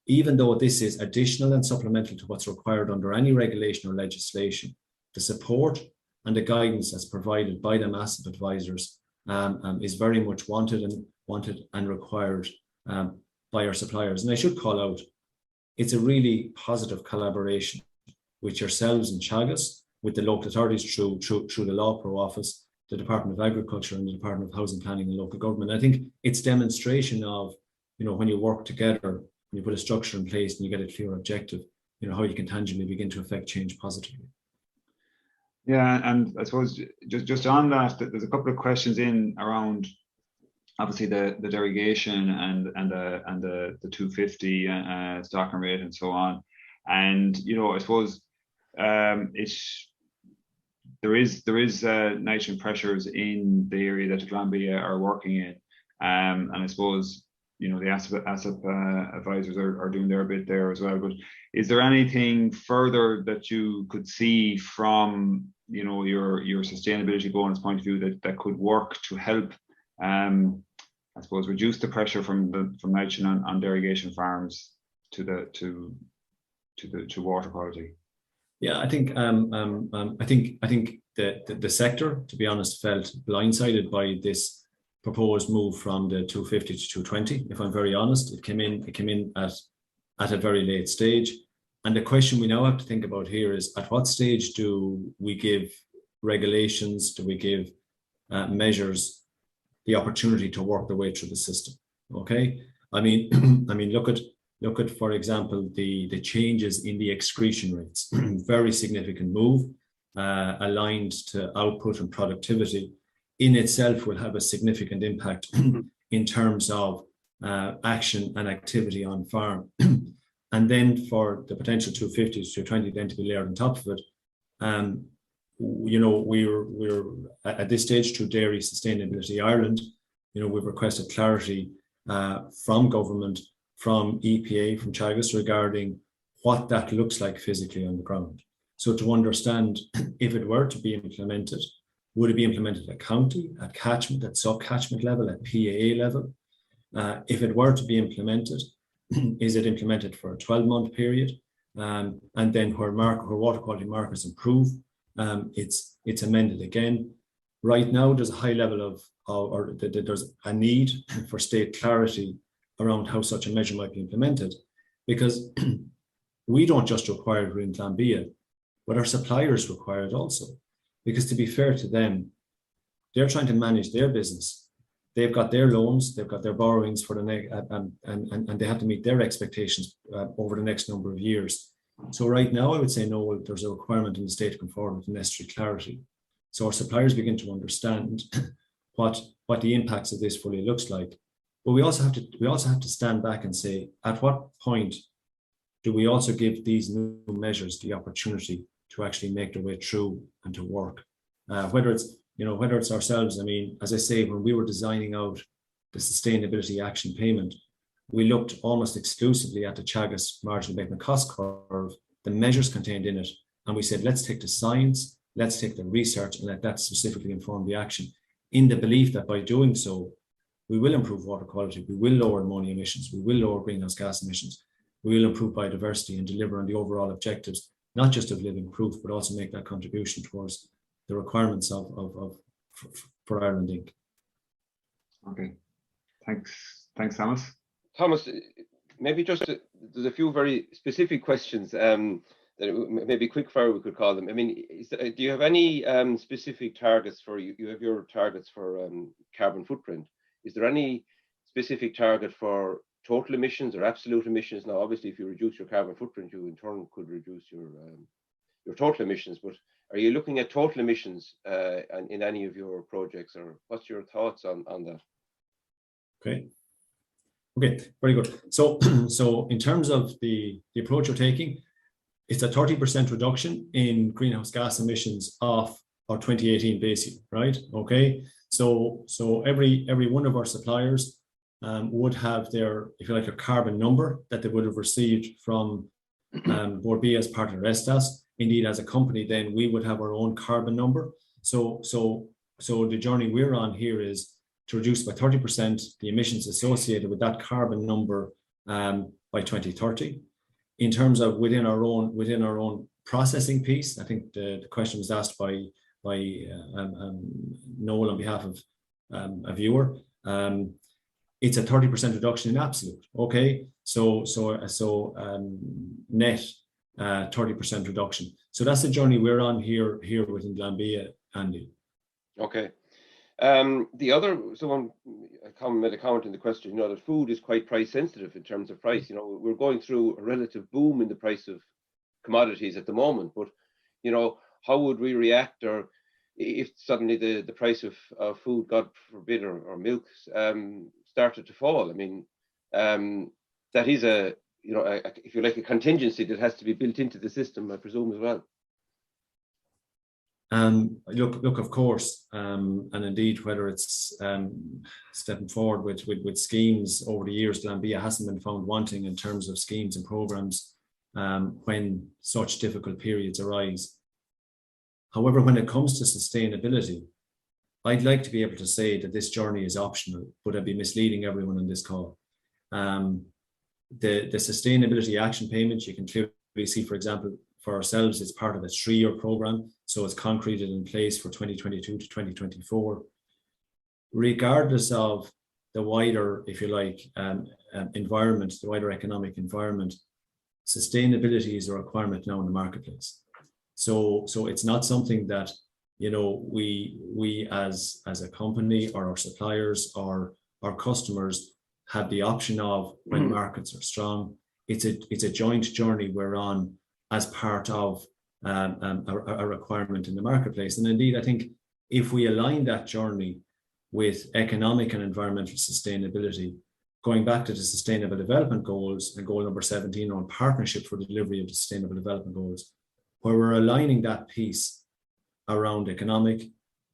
[SPEAKER 3] even though this is additional and supplemental to what's required under any regulation or legislation. The support and the guidance that's provided by them ASSAP advisors is very much wanted and required by our suppliers. And I should call out, it's a really positive collaboration with yourselves in Teagasc, with the local authorities through the Law Pro office, the Department of Agriculture and the Department of Housing Planning and Local Government. I think it's demonstration of, when you work together, when you put a structure in place and you get a clear objective, how you can tangibly begin to affect change positively.
[SPEAKER 4] Yeah, and I suppose just on that, there's a couple of questions in around obviously the derogation and the 250 stocking rate and so on. And I suppose there is nitrogen pressures in the area that the Glanbia are working in, and I suppose the ASSAP advisors are doing their bit there as well. But is there anything further that you could see from your sustainability bonus point of view that could work to help I suppose reduce the pressure from nitrogen on derogation farms to water quality?
[SPEAKER 3] Yeah, I think the sector, to be honest, felt blindsided by this proposed move from the 250 to 220. If I'm very honest, it came in at a very late stage. And the question we now have to think about here is, at what stage do we give regulations, do we give measures the opportunity to work their way through the system? Okay, I mean, look at, for example, the changes in the excretion rates. Very significant move, aligned to output and productivity. In itself will have a significant impact in terms of action and activity on farm. And then for the potential 250 to 220 then to be layered on top of it, we're at this stage through Dairy Sustainability Ireland, we've requested clarity from government, from EPA, from Teagasc regarding what that looks like physically on the ground. So to understand if it were to be implemented, would it be implemented at county, at catchment, at sub-catchment level, at PAA level? If it were to be implemented, is it implemented for a 12-month period? And then where water quality markers improve, it's amended again. Right now, there's a high level there's a need for state clarity around how such a measure might be implemented, because we don't just require it in Glanbia, but our suppliers require it also. Because to be fair to them, they're trying to manage their business. They've got their loans, they've got their borrowings for the next, and they have to meet their expectations over the next number of years. So right now, I would say no, there's a requirement in the state to come forward with necessary clarity. So our suppliers begin to understand what the impacts of this fully looks like. But we also have to stand back and say, at what point do we also give these new measures the opportunity to actually make their way through and to work? Whether it's ourselves, I mean, as I say, when we were designing out the sustainability action payment, we looked almost exclusively at the Teagasc marginal abatement cost curve, the measures contained in it, and we said, let's take the science, let's take the research, and let that specifically inform the action, in the belief that by doing so, we will improve water quality, we will lower ammonia emissions, we will lower greenhouse gas emissions, we will improve biodiversity and deliver on the overall objectives, not just of living proof, but also make that contribution towards the requirements for Ireland Inc.
[SPEAKER 4] Okay, thanks, Thomas.
[SPEAKER 2] Thomas, maybe just there's a few very specific questions that maybe quick fire we could call them. I mean, do you have any specific targets for you have your targets for carbon footprint? Is there any specific target for total emissions or absolute emissions? Now, obviously, if you reduce your carbon footprint, you in turn could reduce your total emissions. But are you looking at total emissions in any of your projects, or what's your thoughts on that?
[SPEAKER 3] Okay, very good. So in terms of the approach you're taking, it's a 30% reduction in greenhouse gas emissions off our 2018 base year, right? Okay, so every one of our suppliers would have their, if you like, a carbon number that they would have received from Glanbia as part of their ESTAS. Indeed, as a company, then we would have our own carbon number. So the journey we're on here is to reduce by 30% the emissions associated with that carbon number by 2030. In terms of within our own processing piece, I think the question was asked by Noel on behalf of a viewer, it's a 30% reduction in absolute. Okay, so net 30% reduction. So that's the journey we're on here within Glanbia, Andy.
[SPEAKER 2] Okay. The other, someone made a comment in the question, that food is quite price sensitive in terms of price. We're going through a relative boom in the price of commodities at the moment, but how would we react, or if suddenly the price of food, God forbid, or milk started to fall? I mean, that is if you like, a contingency that has to be built into the system, I presume, as well.
[SPEAKER 3] Look, of course, and indeed, whether it's stepping forward with schemes over the years, Glanbia hasn't been found wanting in terms of schemes and programs when such difficult periods arise. However, when it comes to sustainability, I'd like to be able to say that this journey is optional, but I'd be misleading everyone on this call. The sustainability action payments, you can clearly see, for example, for ourselves, it's part of a 3-year program, so it's concreted in place for 2022 to 2024. Regardless of the wider, if you like, environment, the wider economic environment, sustainability is a requirement now in the marketplace. So it's not something that we as a company, or our suppliers, or our customers have the option of when markets are strong. It's a joint journey we're on as part of a requirement in the marketplace. And indeed, I think if we align that journey with economic and environmental sustainability, going back to the Sustainable Development Goals and goal number 17 on partnership for the delivery of the Sustainable Development Goals, where we're aligning that piece around economic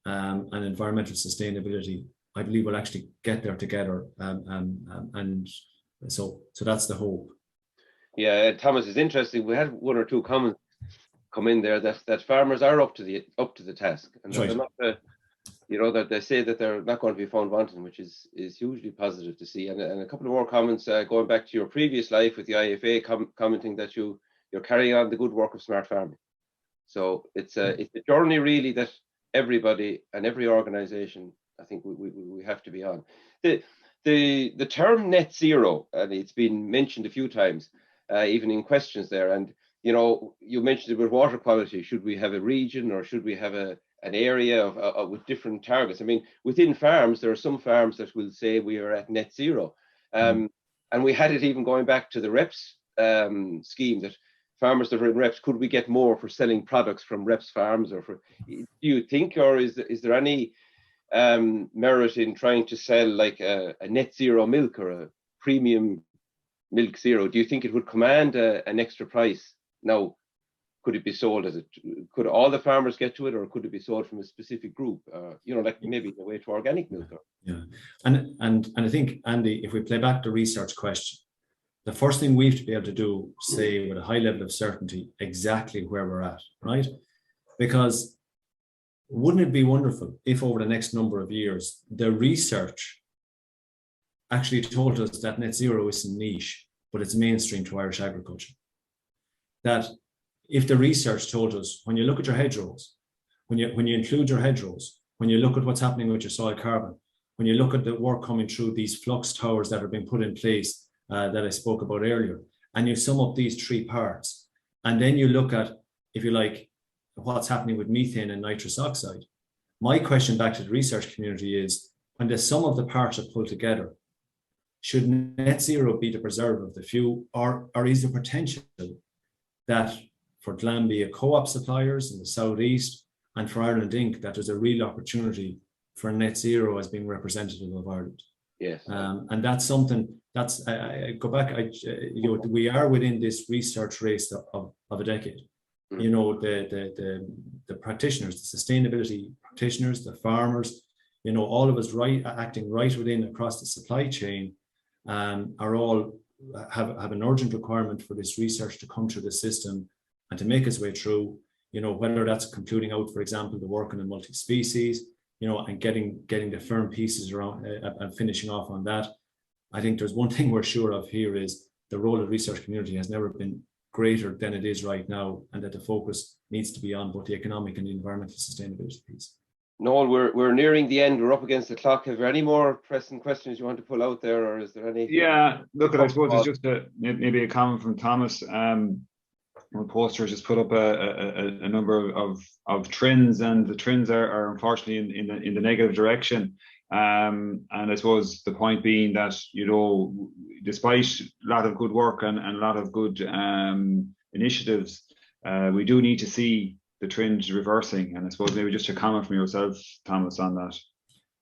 [SPEAKER 3] and environmental sustainability, I believe we'll actually get there together. And so that's the hope.
[SPEAKER 2] Yeah, Thomas, is interesting. We had 1 or 2 comments come in there that farmers are up to the task, and that they're not, that they say that they're not going to be found wanting, which is hugely positive to see. And a couple of more comments going back to your previous life with the IFA, commenting that you're carrying on the good work of smart farming. So it's a journey really that everybody and every organisation, I think we have to be on. The term net zero, and it's been mentioned a few times, even in questions there. And you mentioned it with water quality. Should we have a region, or should we have an area with different targets? I mean, within farms, there are some farms that will say we are at net zero, and we had it even going back to the reps scheme, that farmers that are in reps, could we get more for selling products from reps farms? Or do you think, or is there any merit in trying to sell like a net zero milk or a premium milk zero? Do you think it would command an extra price? Now, could it be sold could all the farmers get to it, or could it be sold from a specific group? Like maybe the way to organic milk.
[SPEAKER 3] Yeah, and I think, Andy, if we play back the research question, the first thing we have to be able to do, say with a high level of certainty, exactly where we're at, right? Because wouldn't it be wonderful if over the next number of years, the research actually told us that net zero isn't niche, but it's mainstream to Irish agriculture? That if the research told us, when you look at your hedgerows, when you include your hedgerows, when you look at what's happening with your soil carbon, when you look at the work coming through these flux towers that are being put in place that I spoke about earlier, and you sum up these 3 parts, and then you look at, if you like, what's happening with methane and nitrous oxide. My question back to the research community is, when the sum of the parts are pulled together, should net zero be the preserve of the few, or is there potential that for Glanbia co-op suppliers in the southeast and for Ireland Inc., that there's a real opportunity for net zero as being representative of Ireland?
[SPEAKER 2] Yes.
[SPEAKER 3] And that's something that's, I go back, we are within this research race of a decade. The practitioners, the sustainability practitioners, the farmers, all of us acting right within across the supply chain are all have an urgent requirement for this research to come through the system and to make its way through, whether that's concluding out, for example, the work on the multi-species, and getting the firm pieces around and finishing off on that. I think there's one thing we're sure of here is the role of the research community has never been greater than it is right now, and that the focus needs to be on both the economic and the environmental sustainability piece.
[SPEAKER 2] Noel, we're nearing the end. We're up against the clock. Have you any more pressing questions you want to pull out there, or is there any?
[SPEAKER 4] Yeah, look, I suppose it's just maybe a comment from Thomas. One poster just put up a number of trends, and the trends are unfortunately in the negative direction. And I suppose the point being that, despite a lot of good work and a lot of good initiatives, we do need to see the trend reversing. And I suppose maybe just a comment from yourself, Thomas, on that.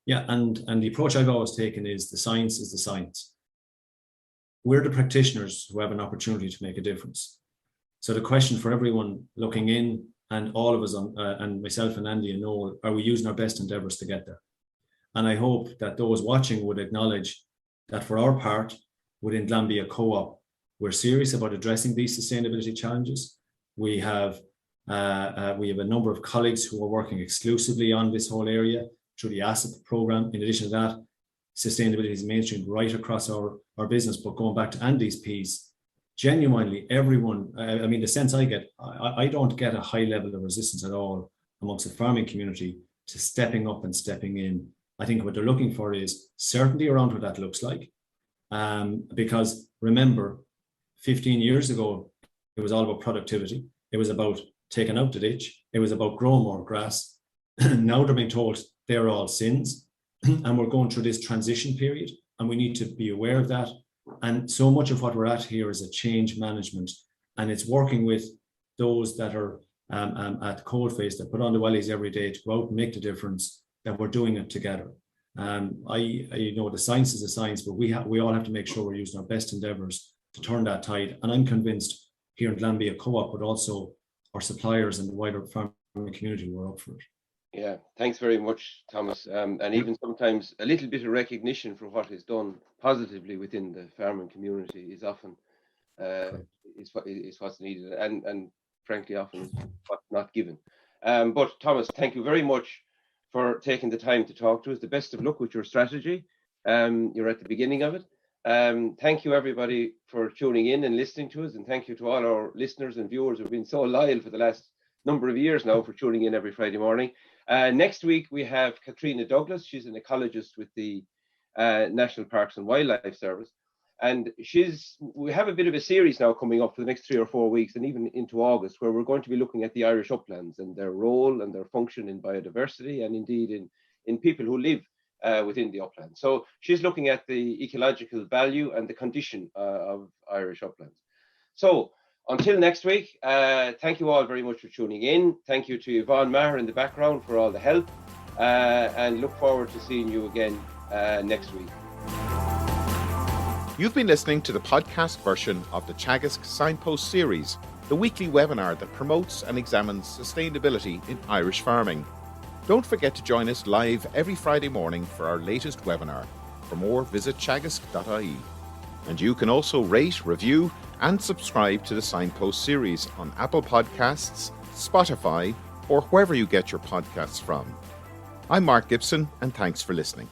[SPEAKER 3] Yeah, and the approach I've always taken is the science is the science. We're the practitioners who have an opportunity to make a difference. So the question for everyone looking in, and all of us, and myself and Andy and Noel, are we using our best endeavours to get there? And I hope that those watching would acknowledge that for our part, within Glanbia Co-op, we're serious about addressing these sustainability challenges. We have a number of colleagues who are working exclusively on this whole area through the ASSAP program. In addition to that, sustainability is mainstreamed right across our business. But going back to Andy's piece, genuinely everyone, the sense I get, I don't get a high level of resistance at all amongst the farming community to stepping up and stepping in. I think what they're looking for is certainty around what that looks like. Because remember, 15 years ago, it was all about productivity. It was about taking out the ditch. It was about growing more grass. Now they're being told they're all sins. And we're going through this transition period, and we need to be aware of that. And so much of what we're at here is a change management, and it's working with those that are at the coalface, that put on the wellies every day to go out and make the difference, that we're doing it together. The science is a science, but we all have to make sure we're using our best endeavours to turn that tide. And I'm convinced here in Glanbia Co-op, but also our suppliers and the wider farming community, we're up for it.
[SPEAKER 2] Yeah, thanks very much, Thomas. And even sometimes a little bit of recognition for what is done positively within the farming community is often is what's needed, and frankly often what's not given. But Thomas, thank you very much for taking the time to talk to us. The best of luck with your strategy. You're at the beginning of it. Thank you everybody for tuning in and listening to us, and thank you to all our listeners and viewers who've been so loyal for the last number of years now for tuning in every Friday morning. Next week we have Katrina Douglas. She's an ecologist with the National Parks and Wildlife Service, and we have a bit of a series now coming up for the next 3 or 4 weeks, and even into August, where we're going to be looking at the Irish uplands and their role and their function in biodiversity, and indeed in people who live within the uplands. So she's looking at the ecological value and the condition of Irish uplands. So until next week, thank you all very much for tuning in. Thank you to Yvonne Maher in the background for all the help, and look forward to seeing you again next week.
[SPEAKER 1] You've been listening to the podcast version of the Teagasc Signpost Series, the weekly webinar that promotes and examines sustainability in Irish farming. Don't forget to join us live every Friday morning for our latest webinar. For more, visit teagasc.ie. And you can also rate, review, and subscribe to the Signpost Series on Apple Podcasts, Spotify, or wherever you get your podcasts from. I'm Mark Gibson, and thanks for listening.